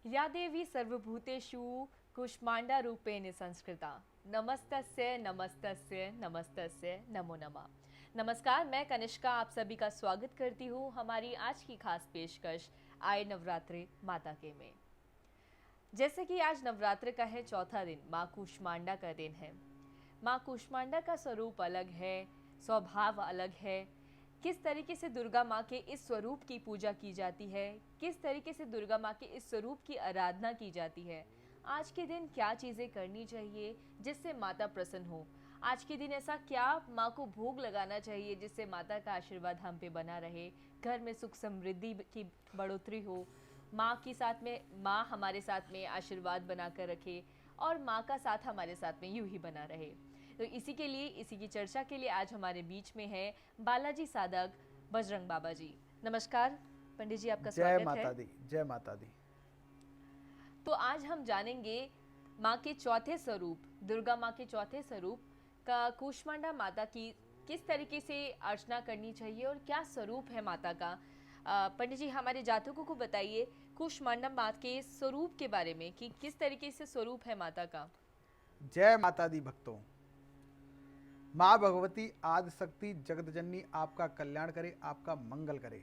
या देवी सर्वभूतेषु कुष्मांडा रूपेण संस्कृता। नमस्तस्य नमस्तस्य नमस्तस्य नमो नमः। नमस्कार, मैं कनिष्का आप सभी का स्वागत करती हूँ हमारी आज की खास पेशकश आए नवरात्रि माता के में। जैसे कि आज नवरात्र का है चौथा दिन, माँ कुष्मांडा का दिन है। माँ कुष्मांडा का स्वरूप अलग है, स्वभाव अलग है। किस तरीके से दुर्गा माँ के इस स्वरूप की पूजा की जाती है, किस तरीके से दुर्गा माँ के इस स्वरूप की आराधना की जाती है, आज के दिन क्या चीज़ें करनी चाहिए जिससे माता प्रसन्न हो, आज के दिन ऐसा क्या माँ को भोग लगाना चाहिए जिससे माता का आशीर्वाद हम पे बना रहे, घर में सुख समृद्धि की बढ़ोतरी हो, माँ के साथ में माँ हमारे साथ में आशीर्वाद बनाकर रखे और माँ का साथ हमारे साथ में यूं ही बना रहे। तो इसी के लिए, इसी की चर्चा के लिए आज हमारे बीच में है बालाजी साधक बजरंग बाबा जी। नमस्कार पंडित जी, आपका जय स्वागत है। माता दी, जय माता दी। तो आज हम जानेंगे माँ के चौथे स्वरूप, दुर्गा माँ के चौथे स्वरूप का कुष्मांडा माता की किस तरीके से अर्चना करनी चाहिए और क्या स्वरूप है माता का। पंडित जी, हमारे जातकों को बताइए कुष्मांडा माँ के स्वरूप के बारे में कि किस तरीके से स्वरूप है माता का। जय माता दी भक्तों। माँ भगवती आदि शक्ति जगत जननी आपका कल्याण करे, आपका मंगल करे।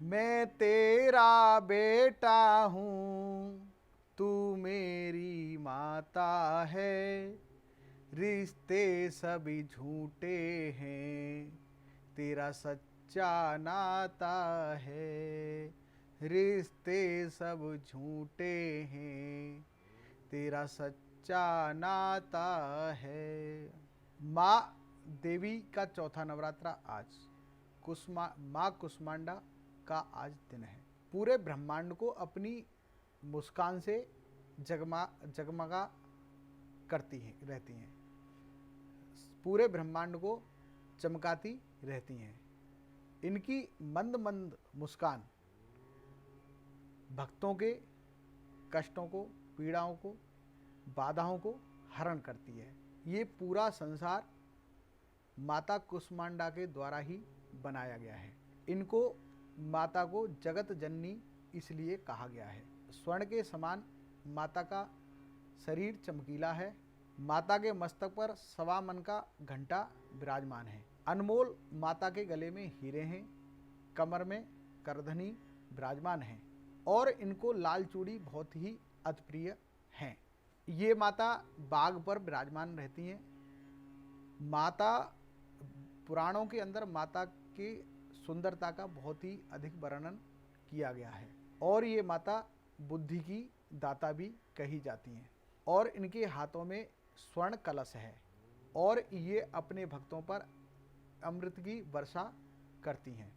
मैं तेरा बेटा हूँ, तू मेरी माता है। रिश्ते सभी झूठे हैं, तेरा सच्चा नाता है। रिश्ते सब झूठे हैं, तेरा सच्चा नाता है। माँ देवी का चौथा नवरात्रा आज माँ कुष्मांडा का आज दिन है। पूरे ब्रह्मांड को अपनी मुस्कान से जगमगा करती हैं, रहती हैं। पूरे ब्रह्मांड को चमकाती रहती हैं। इनकी मंद मंद मुस्कान भक्तों के कष्टों को, पीड़ाओं को, बाधाओं को हरण करती है। ये पूरा संसार माता कुष्मांडा के द्वारा ही बनाया गया है। इनको माता को जगत जननी इसलिए कहा गया है। स्वर्ण के समान माता का शरीर चमकीला है। माता के मस्तक पर 1.25 मन का घंटा विराजमान है। अनमोल माता के गले में हीरे हैं, कमर में करधनी विराजमान है और इनको लाल चूड़ी बहुत ही अतिप्रिय हैं। ये माता बाघ पर विराजमान रहती हैं। माता पुराणों के अंदर माता की सुंदरता का बहुत ही अधिक वर्णन किया गया है और ये माता बुद्धि की दाता भी कही जाती हैं। और इनके हाथों में स्वर्ण कलश है और ये अपने भक्तों पर अमृत की वर्षा करती हैं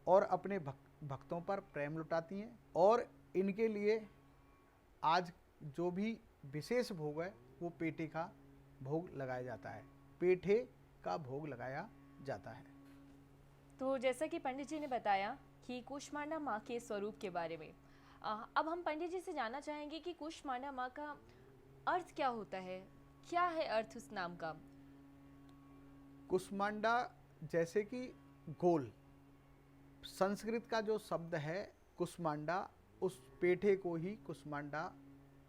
और अपने भक्तों पर प्रेम लुटाती हैं। और इनके लिए आज जो भी विशेष भोग है वो पेठे का भोग लगाया जाता है। पेठे का भोग लगाया जाता है। तो जैसा कि पंडित जी ने बताया कि कुष्मांडा माँ के स्वरूप के बारे में, अब हम पंडित जी से जानना चाहेंगे कि कुष्मांडा माँ का अर्थ क्या होता है, क्या है अर्थ उस नाम का। कुष्मांडा जैसे कि गोल, संस्कृत का जो शब्द है कुष्मांडा, उस पेठे को ही कुष्मांडा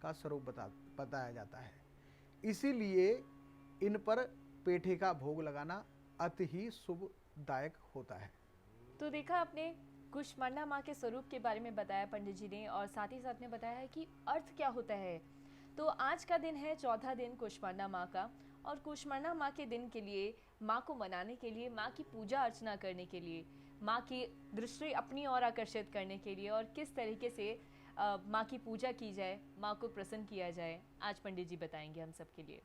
का स्वरूप बताया जाता है। इसीलिए इन पर पेठे का भोग लगाना अति ही शुभदायक होता है। तो देखा आपने, कुष्मांडा माँ के स्वरूप के बारे में बताया पंडित जी ने और साथ ही साथ में बताया है कि अर्थ क्या होता है। तो आज का दिन है चौथा दिन कुष्मांडा माँ का और कुष्मांडा माँ के दिन के लिए, माँ को मनाने के लिए, माँ की पूजा अर्चना करने के लिए, माँ की दृष्टि अपनी ओर आकर्षित करने के लिए और किस तरीके से माँ की पूजा की जाए, माँ को प्रसन्न किया जाए, आज पंडित जी बताएंगे हम सब के लिए।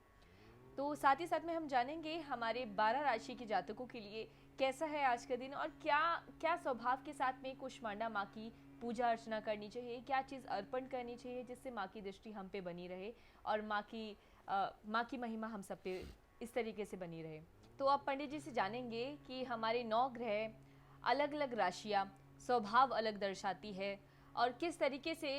तो साथ ही साथ में हम जानेंगे हमारे 12 राशि के जातकों के लिए कैसा है आज का दिन और क्या क्या स्वभाव के साथ में कुष्मांडा माँ की पूजा अर्चना करनी चाहिए, क्या चीज़ अर्पण करनी चाहिए जिससे माँ की दृष्टि हम पे बनी रहे और माँ की महिमा हम सब पे इस तरीके से बनी रहे। तो अब पंडित जी से जानेंगे कि हमारे 9 ग्रह, अलग अलग राशियाँ, स्वभाव अलग दर्शाती है और किस तरीके से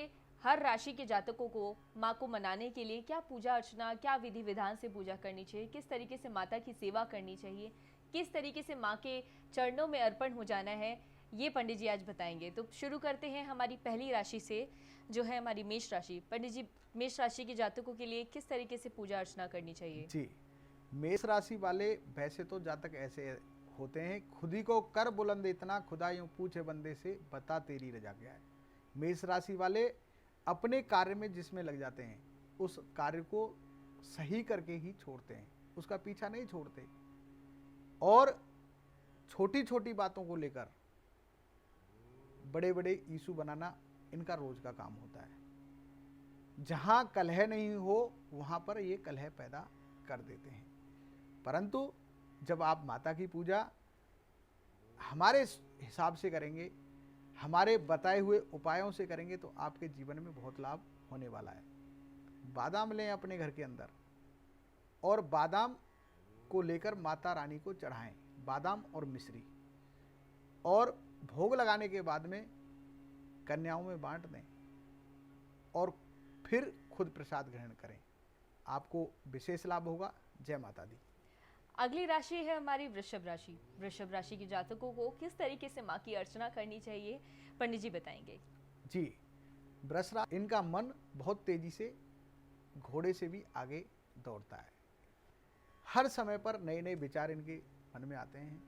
हर राशि के जातकों को माँ को मनाने के लिए क्या पूजा अर्चना, क्या विधि विधान से पूजा करनी चाहिए, किस तरीके से माता की सेवा करनी चाहिए, किस तरीके से माँ के चरणों में अर्पण हो जाना है, ये पंडित जी आज बताएंगे। तो शुरू करते हैं हमारी पहली राशि से, जो है हमारी मेष राशि। पंडित जी, मेष राशि के जातकों के लिए किस तरीके से पूजा अर्चना करनी चाहिए? जी, मेष राशि वाले वैसे तो जातक ऐसे होते हैं, खुद ही को कर बुलंद इतना, खुदा यूं पूछे बंदे से बता तेरी रजा क्या है। मेष राशि वाले अपने कार्य में जिसमें लग जाते हैं उस कार्य को सही करके ही छोड़ते हैं, उसका पीछा नहीं छोड़ते। और छोटी छोटी बातों को लेकर बड़े बड़े इशू बनाना इनका रोज का काम होता है। जहां कलह नहीं हो वहां पर ये कलह पैदा कर देते हैं। परंतु जब आप माता की पूजा हमारे हिसाब से करेंगे, हमारे बताए हुए उपायों से करेंगे, तो आपके जीवन में बहुत लाभ होने वाला है। बादाम लें अपने घर के अंदर और बादाम को लेकर माता रानी को चढ़ाएं, बादाम और मिश्री, और भोग लगाने के बाद में कन्याओं में बांट दें और फिर खुद प्रसाद ग्रहण करें, आपको विशेष लाभ होगा। जय माता दी। अगली राशि है हमारी वृषभ राशि। वृषभ राशि के जातकों को किस तरीके से माँ की अर्चना करनी चाहिए, पंडित जी बताएंगे। जी, वृष राशि, इनका मन बहुत तेजी से घोड़े से भी आगे दौड़ता है। हर समय पर नए नए विचार इनके मन में आते हैं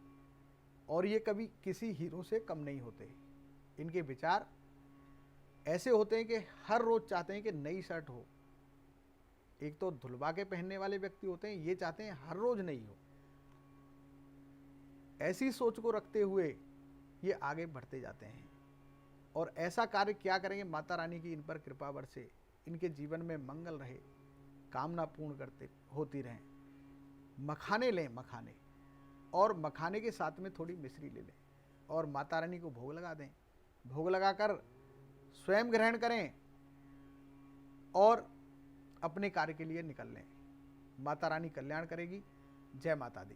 और ये कभी किसी हीरो से कम नहीं होते। इनके विचार ऐसे होते हैं कि हर रोज चाहते हैं कि नई शर्ट हो। एक तो धुलवा के पहनने वाले व्यक्ति होते हैं, ये चाहते हैं हर रोज नई हो। ऐसी सोच को रखते हुए ये आगे बढ़ते जाते हैं और ऐसा कार्य क्या करेंगे, माता रानी की इन पर कृपा बरसे, इनके जीवन में मंगल रहे, कामना पूर्ण करते होती रहें। मखाने लें, मखाने, और मखाने के साथ में थोड़ी मिश्री ले लें और माता रानी को भोग लगा दें। भोग लगाकर स्वयं ग्रहण करें और अपने कार्य के लिए निकल लें। माता रानी कल्याण करेगी। जय माता दी।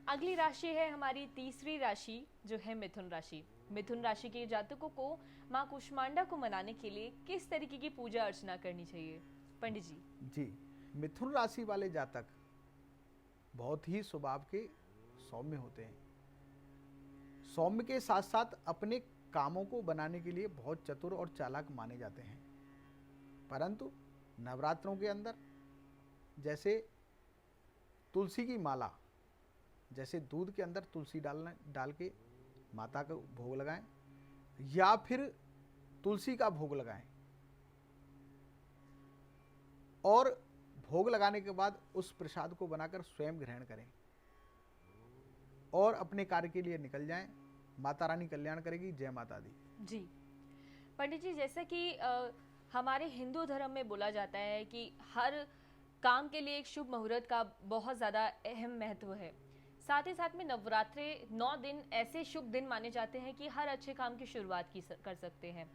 अगली राशि है हमारी तीसरी राशि, जो है मिथुन राशि। मिथुन राशि के जातकों को माँ कुष्मांडा को मनाने के लिए किस तरीके की पूजा अर्चना करनी चाहिए, पंडित जी? जी, मिथुन राशि वाले जातक बहुत ही स्वभाव के सौम्य होते हैं। सौम्य के साथ साथ अपने कामों को बनाने के लिए बहुत चतुर और चालाक माने जाते हैं। परंतु नवरात्रों के अंदर जैसे तुलसी की माला, जैसे दूध के अंदर तुलसी डाल के माता को भोग लगाएं या फिर तुलसी का भोग लगाएं और भोग लगाने के बाद उस प्रसाद को बनाकर स्वयं ग्रहण करें और अपने कार्य के लिए निकल जाएं। माता रानी कल्याण करेगी। जय माता दी। जी पंडित जी, जैसे कि हमारे हिंदू धर्म में बोला जाता है कि हर काम के लिए एक शुभ मुहूर्त का बहुत ज़्यादा अहम महत्व है। साथ ही साथ में नवरात्रे 9 दिन ऐसे शुभ दिन माने जाते हैं कि हर अच्छे काम की शुरुआत कर सकते हैं।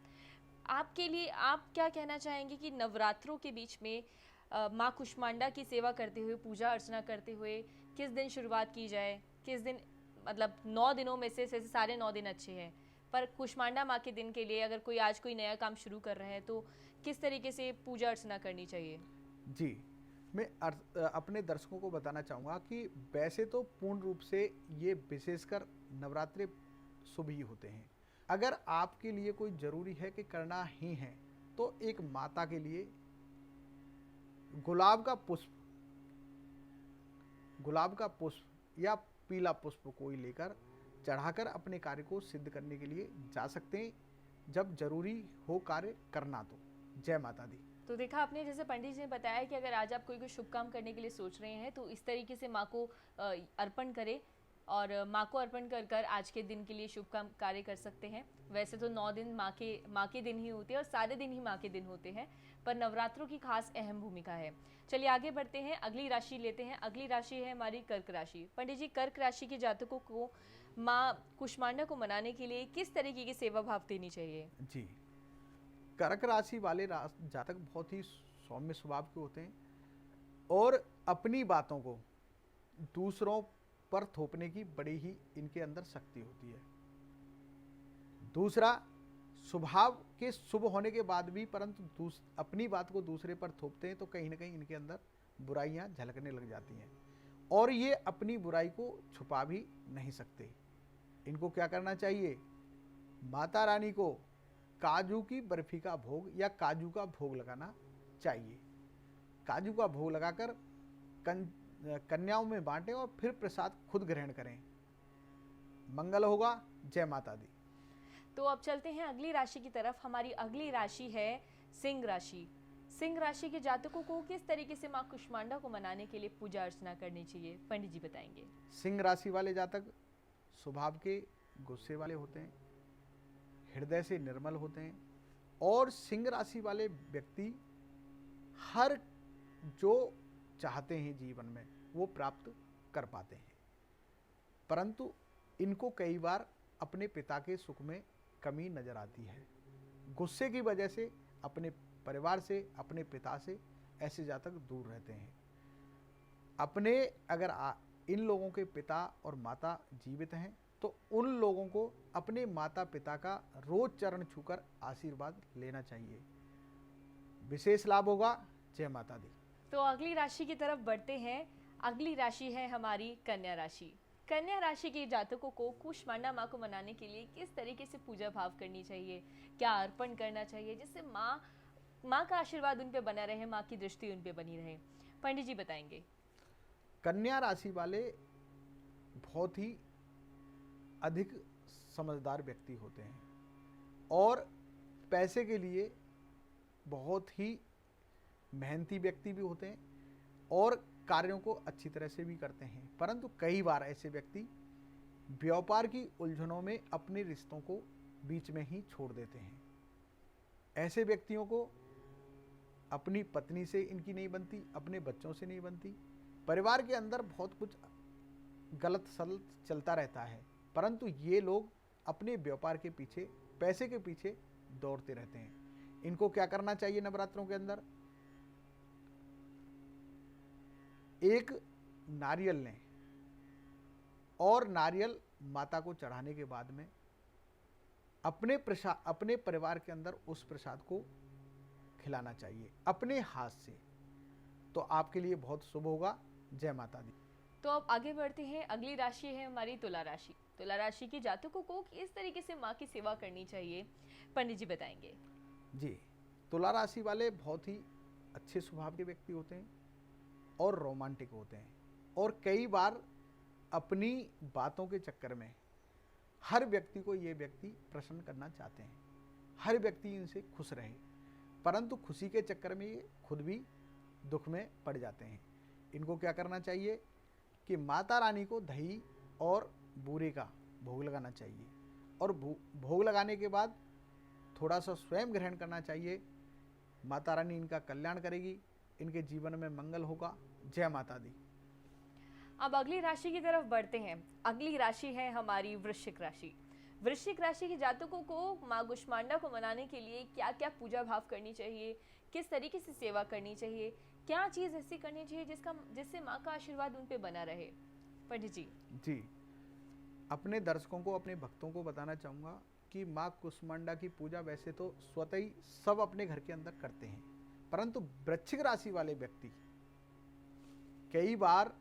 आपके लिए आप क्या कहना चाहेंगे कि नवरात्रों के बीच में माँ कुष्मांडा की सेवा करते हुए, पूजा अर्चना करते हुए किस दिन शुरुआत की जाए, किस दिन, मतलब 9 दिनों में से सारे 9 दिन अच्छे हैं, पर कुष्मांडा माँ के दिन के लिए अगर कोई आज कोई नया काम शुरू कर रहे हैं तो किस तरीके से पूजा अर्चना करनी चाहिए? जी, मैं अपने दर्शकों को बताना चाहूँगा कि वैसे तो पूर्ण रूप से ये विशेषकर नवरात्रि शुभ ही होते हैं। अगर आपके लिए कोई ज़रूरी है कि करना ही है तो एक माता के लिए गुलाब का पुष्प या पीला पुष्प कोई लेकर चढ़ाकर अपने कार्य को सिद्ध करने के लिए जा सकते हैं, जब जरूरी हो कार्य करना तो। जय माता दी। तो देखा आपने, जैसे पंडित जी ने बताया कि अगर आज आप कोई शुभ काम करने के लिए सोच रहे हैं तो इस तरीके से माँ को अर्पण करें और माँ को अर्पण कर कर आज के दिन के लिए शुभ काम कार्य कर सकते हैं। वैसे तो 9 दिन माँ के दिन ही होते हैं और सारे दिन ही माँ के दिन होते हैं, पर नवरात्रों की खास अहम भूमिका है। चलिए आगे बढ़ते हैं, अगली राशि लेते हैं। अगली राशि है हमारी कर्क राशि। पंडित जी, कर्क राशि के जातकों को माँ कुष्मांडा को मनाने के लिए किस तरीके की सेवा भाव देनी चाहिए? जी, कर्क राशि वाले जातक बहुत ही सौम्य स्वभाव के होते हैं और अपनी बातों को दूसरों पर थोपने की बड़ी ही इनके अंदर शक्ति होती है। दूसरा, स्वभाव के शुभ होने के बाद भी परंतु अपनी बात को दूसरे पर थोपते हैं, तो कहीं ना कहीं इनके अंदर बुराइयां झलकने लग जाती हैं और ये अपनी बुराई को छुपा भी नहीं सकते। इनको क्या करना चाहिए? माता रानी को काजू की बर्फी का भोग या काजू का भोग लगाना चाहिए। काजू का भोग लगाकर कन्याओं में बांटें और फिर प्रसाद खुद ग्रहण करें। मंगल होगा। जय माता दी। तो अब चलते हैं अगली राशि की तरफ। हमारी अगली राशि है सिंह राशि। सिंह राशि के जातकों को किस तरीके से माँ कुष्मांडा को मनाने के लिए पूजा अर्चना करनी चाहिए, पंडित जी बताएंगे। सिंह राशि वाले जातक स्वभाव के गुस्से वाले होते हैं, हृदय से निर्मल होते हैं और सिंह राशि वाले व्यक्ति हर जो चाहते हैं जीवन में वो प्राप्त कर पाते हैं, परंतु इनको कई बार अपने पिता के सुख में कमी नजर आती है। गुस्से की वजह से अपने परिवार से, अपने पिता से ऐसे जातक दूर रहते हैं। अपने अगर इन लोगों के पिता और माता जीवित हैं तो उन लोगों को अपने माता पिता का रोज चरण छूकर आशीर्वाद लेना चाहिए, विशेष लाभ होगा। जय माता दी। तो अगली राशि की तरफ बढ़ते हैं। अगली राशि है हमारी कन्या राशि। कन्या राशि के जातकों को कुष्मांडा माँ को मनाने के लिए किस तरीके से पूजा भाव करनी चाहिए, क्या अर्पण करना चाहिए जिससे माँ का आशीर्वाद उन पे बना रहे, माँ की दृष्टि उन पे बनी रहे, पंडित जी बताएंगे। कन्या राशि वाले बहुत ही अधिक समझदार व्यक्ति होते हैं और पैसे के लिए बहुत ही मेहनती व्यक्ति भी होते हैं और कार्यों को अच्छी तरह से भी करते हैं, परंतु कई बार ऐसे व्यक्ति व्यापार की उलझनों में अपने रिश्तों को बीच में ही छोड़ देते हैं। ऐसे व्यक्तियों को अपनी पत्नी से इनकी नहीं बनती, अपने बच्चों से नहीं बनती, परिवार के अंदर बहुत कुछ गलत सलत चलता रहता है, परंतु ये लोग अपने व्यापार के पीछे, पैसे के पीछे दौड़ते रहते हैं। इनको क्या करना चाहिए? नवरात्रों के अंदर एक नारियल लें और नारियल माता को चढ़ाने के बाद में अपने परिवार के अंदर उस प्रसाद को खिलाना चाहिए अपने हाथ से, तो आपके लिए बहुत शुभ होगा। जय माता दी। तो अब आगे बढ़ते हैं। अगली राशि है हमारी तुला राशि। तुला राशि के जातकों को किस तरीके से माँ की सेवा करनी चाहिए, पंडित जी बताएंगे। जी, तुला राशि वाले बहुत ही अच्छे स्वभाव के व्यक्ति होते हैं और रोमांटिक होते हैं और कई बार अपनी बातों के चक्कर में हर व्यक्ति को ये व्यक्ति प्रसन्न करना चाहते हैं, हर व्यक्ति इनसे खुश रहे, परंतु खुशी के चक्कर में ये खुद भी दुख में पड़ जाते हैं। इनको क्या करना चाहिए कि माता रानी को दही और बूरे का भोग लगाना चाहिए और भोग लगाने के बाद थोड़ा सा स्वयं ग्रहण करना चाहिए। माता रानी इनका कल्याण करेगी, इनके जीवन में मंगल होगा। जय माता दी। अब अगली राशि की तरफ बढ़ते हैं। अगली राशि है हमारी वृश्चिक राशि। वृश्चिक राशि के जातकों को माँ कुष्मांडा को मनाने के लिए क्या क्या पूजा भाव करनी चाहिए, किस तरीके से सेवा करनी चाहिए, क्या चीज ऐसी करनी चाहिए जिससे माँ का आशीर्वाद उन पे बना रहे, पंडित जी। जी, अपने दर्शकों को, अपने भक्तों को बताना चाहूँगा कि माँ कुष्मांडा की पूजा वैसे तो स्वतः ही सब अपने घर के अंदर करते हैं, परंतु वृश्चिक राशि वाले व्यक्ति कई बार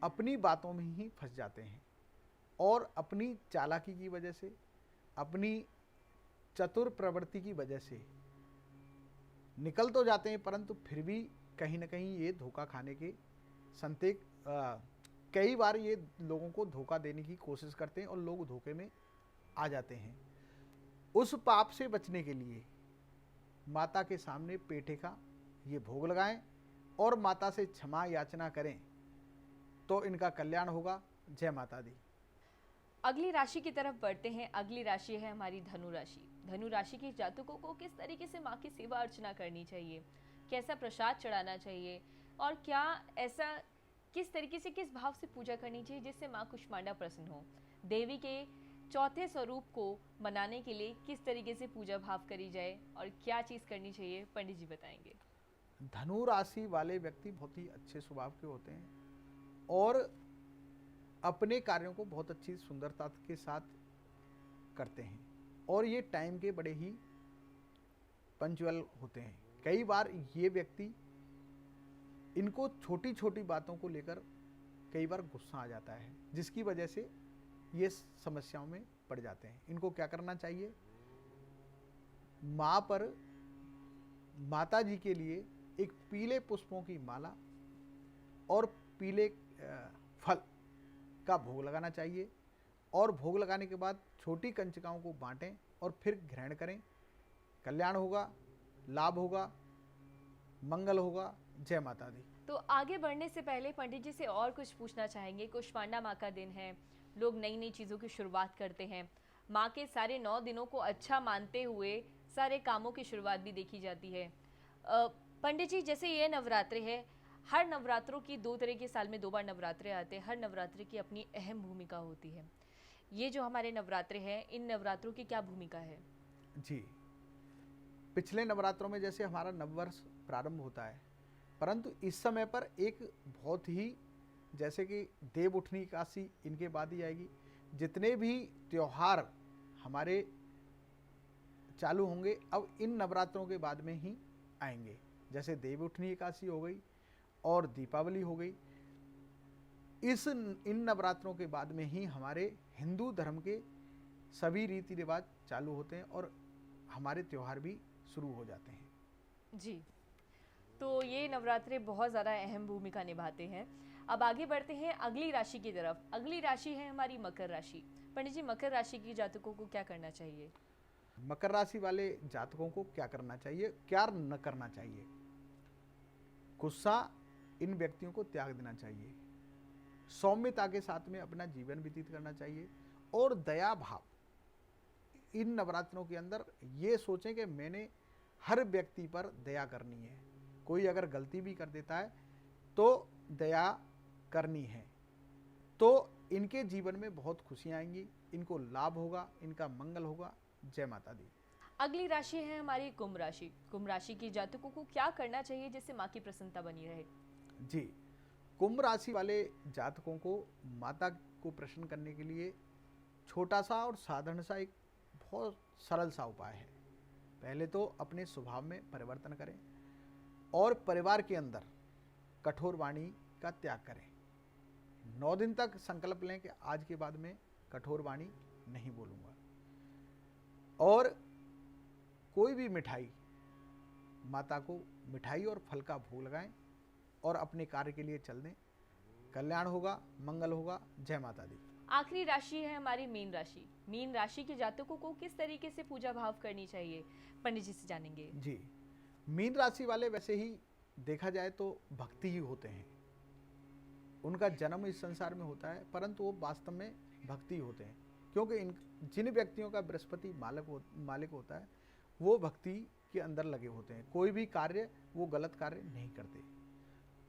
अपनी बातों में ही फंस जाते हैं और अपनी चालाकी की वजह से, अपनी चतुर प्रवृत्ति की वजह से निकल तो जाते हैं, परंतु फिर भी कहीं ना कहीं ये धोखा खाने के संकेत, कई बार ये लोगों को धोखा देने की कोशिश करते हैं और लोग धोखे में आ जाते हैं। उस पाप से बचने के लिए माता के सामने पेठे का ये भोग लगाएं और माता से क्षमा याचना करें तो इनका कल्याण होगा। जय माता दी। अगली राशि की तरफ बढ़ते हैं। अगली राशि है हमारी धनु राशि। धनु राशि के जातकों को किस तरीके से माँ की सेवा अर्चना करनी चाहिए, कैसा प्रसाद चढ़ाना चाहिए और क्या ऐसा किस तरीके से, किस भाव से पूजा करनी चाहिए जिससे माँ कुष्मांडा प्रसन्न हो। देवी के चौथे स्वरूप को मनाने के लिए किस तरीके से पूजा भाव करी जाए और क्या चीज़ करनी चाहिए, पंडित जी बताएंगे। धनु राशि वाले व्यक्ति बहुत ही अच्छे स्वभाव के होते हैं और अपने कार्यों को बहुत अच्छी सुंदरता के साथ करते हैं और ये टाइम के बड़े ही पंक्चुअल होते हैं। कई बार ये व्यक्ति, इनको छोटी छोटी बातों को लेकर कई बार गुस्सा आ जाता है, जिसकी वजह से ये समस्याओं में पड़ जाते हैं। इनको क्या करना चाहिए? माता जी के लिए एक पीले पुष्पों की माला और पीले फल का भोग लगाना चाहिए और भोग लगाने के बाद छोटी कंचिकाओं को बांटें और फिर ग्रहण करें। कल्याण होगा, लाभ होगा, मंगल होगा। जय माता दी। तो आगे बढ़ने से पहले पंडित जी से और कुछ पूछना चाहेंगे। कुष्मांडा माँ का दिन है, लोग नई नई चीज़ों की शुरुआत करते हैं। माँ के सारे 9 दिनों को अच्छा मानते हुए सारे कामों की शुरुआत भी देखी जाती है। पंडित जी, जैसे ये नवरात्रि है, हर नवरात्रों की 2 तरह के, साल में 2 बार नवरात्रे आते हैं, हर नवरात्रि की अपनी अहम भूमिका होती है। ये जो हमारे नवरात्रे हैं, इन नवरात्रों की क्या भूमिका है? जी, पिछले नवरात्रों में जैसे हमारा नववर्ष प्रारंभ होता है, परंतु इस समय पर एक बहुत ही, जैसे कि देव उठनी एकादशी इनके बाद ही आएगी, जितने भी त्योहार हमारे चालू होंगे अब इन नवरात्रों के बाद में ही आएंगे। जैसे देव उठनी एकादशी हो गई और दीपावली हो गई। इन नवरात्रों के बाद में ही हमारे हिंदू धर्म के सभी रीति रिवाज चालू होते हैं और हमारे त्योहार भी शुरू हो जाते हैं। जी, तो ये नवरात्रे बहुत ज़्यादा अहम भूमिका निभाते हैं। अब आगे बढ़ते हैं अगली राशि की तरफ। अगली राशि है हमारी मकर राशि। पंडित जी, मकर राशि की जातकों को क्या करना चाहिए? मकर राशि वाले जातकों को क्या करना चाहिए, क्या न करना चाहिए? गुस्सा इन व्यक्तियों को त्याग देना चाहिए, सौम्यता के साथ में अपना जीवन व्यतीत करना चाहिए और दया भाव। इन नवरात्रों के अंदर ये सोचें कि मैंने हर व्यक्ति पर दया करनी है। कोई अगर गलती भी कर देता है तो दया करनी है, तो इनके जीवन में बहुत खुशियाँ आएंगी, इनको लाभ होगा, इनका मंगल होगा। जय माता दी। अगली राशि है हमारी कुंभ राशि। कुंभ राशि की जातकों को क्या करना चाहिए जिससे माँ की प्रसन्नता बनी रहे? जी, कुंभ राशि वाले जातकों को माता को प्रसन्न करने के लिए छोटा सा और साधारण सा एक बहुत सरल सा उपाय है। पहले तो अपने स्वभाव में परिवर्तन करें और परिवार के अंदर कठोर वाणी का त्याग करें। 9 दिन तक संकल्प लें कि आज के बाद में कठोर वाणी नहीं बोलूँगा। और कोई भी मिठाई, माता को मिठाई और फल का भोग लगाएं और अपने कार्य के लिए चल दें। कल्याण होगा, मंगल होगा। जय माता दी। आखिरी राशि है हमारी मीन राशि। मीन राशि के जातकों को किस तरीके से पूजा भाव करनी चाहिए, पंडित जी से जानेंगे। जी, मीन राशि वाले वैसे ही देखा जाए तो भक्ति ही होते हैं। उनका जन्म इस संसार में होता है, परंतु वो वास्तव में भक्ति होते हैं, क्योंकि जिन व्यक्तियों का बृहस्पति मालिक होता है वो भक्ति के अंदर लगे होते हैं। कोई भी कार्य वो गलत कार्य नहीं करते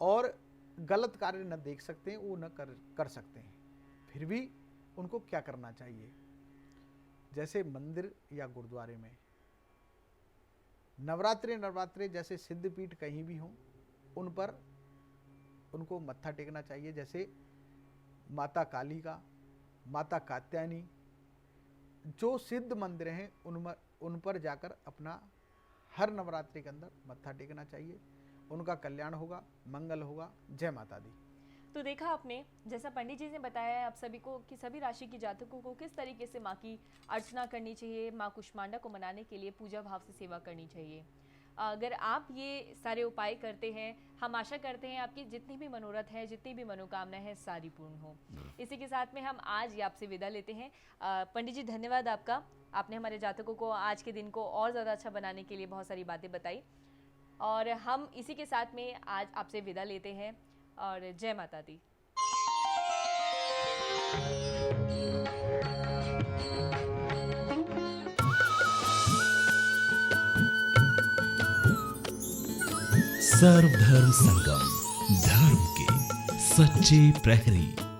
और गलत कार्य न देख सकते हैं, वो न कर सकते हैं। फिर भी उनको क्या करना चाहिए? जैसे मंदिर या गुरुद्वारे में नवरात्रे जैसे सिद्धपीठ कहीं भी हों, उन पर उनको मत्था टेकना चाहिए। जैसे माता काली का, माता कात्यायनी, जो सिद्ध मंदिर हैं उन पर जाकर अपना हर नवरात्रि के अंदर मत्था टेकना चाहिए। उनका कल्याण होगा, मंगल होगा। जय माता दी। तो देखा आपने, जैसा पंडित जी ने बताया है आप सभी को कि सभी राशि के जातकों को किस तरीके से माँ की अर्चना करनी चाहिए, माँ कुष्मांडा को मनाने के लिए पूजा भाव से सेवा करनी चाहिए। अगर आप ये सारे उपाय करते हैं, हम आशा करते हैं आपकी जितनी भी मनोरथ है, जितनी भी मनोकामनाएं हैं, सारी पूर्ण हो। इसी के साथ में हम आज ही आपसे विदा लेते हैं। पंडित जी, धन्यवाद आपका। आपने हमारे जातकों को आज के दिन को और ज़्यादा अच्छा बनाने के लिए बहुत सारी बातें बताई और हम इसी के साथ में आज आपसे विदा लेते हैं और जय माता दी। सर्वधर्म संगम, धर्म के सच्चे प्रहरी।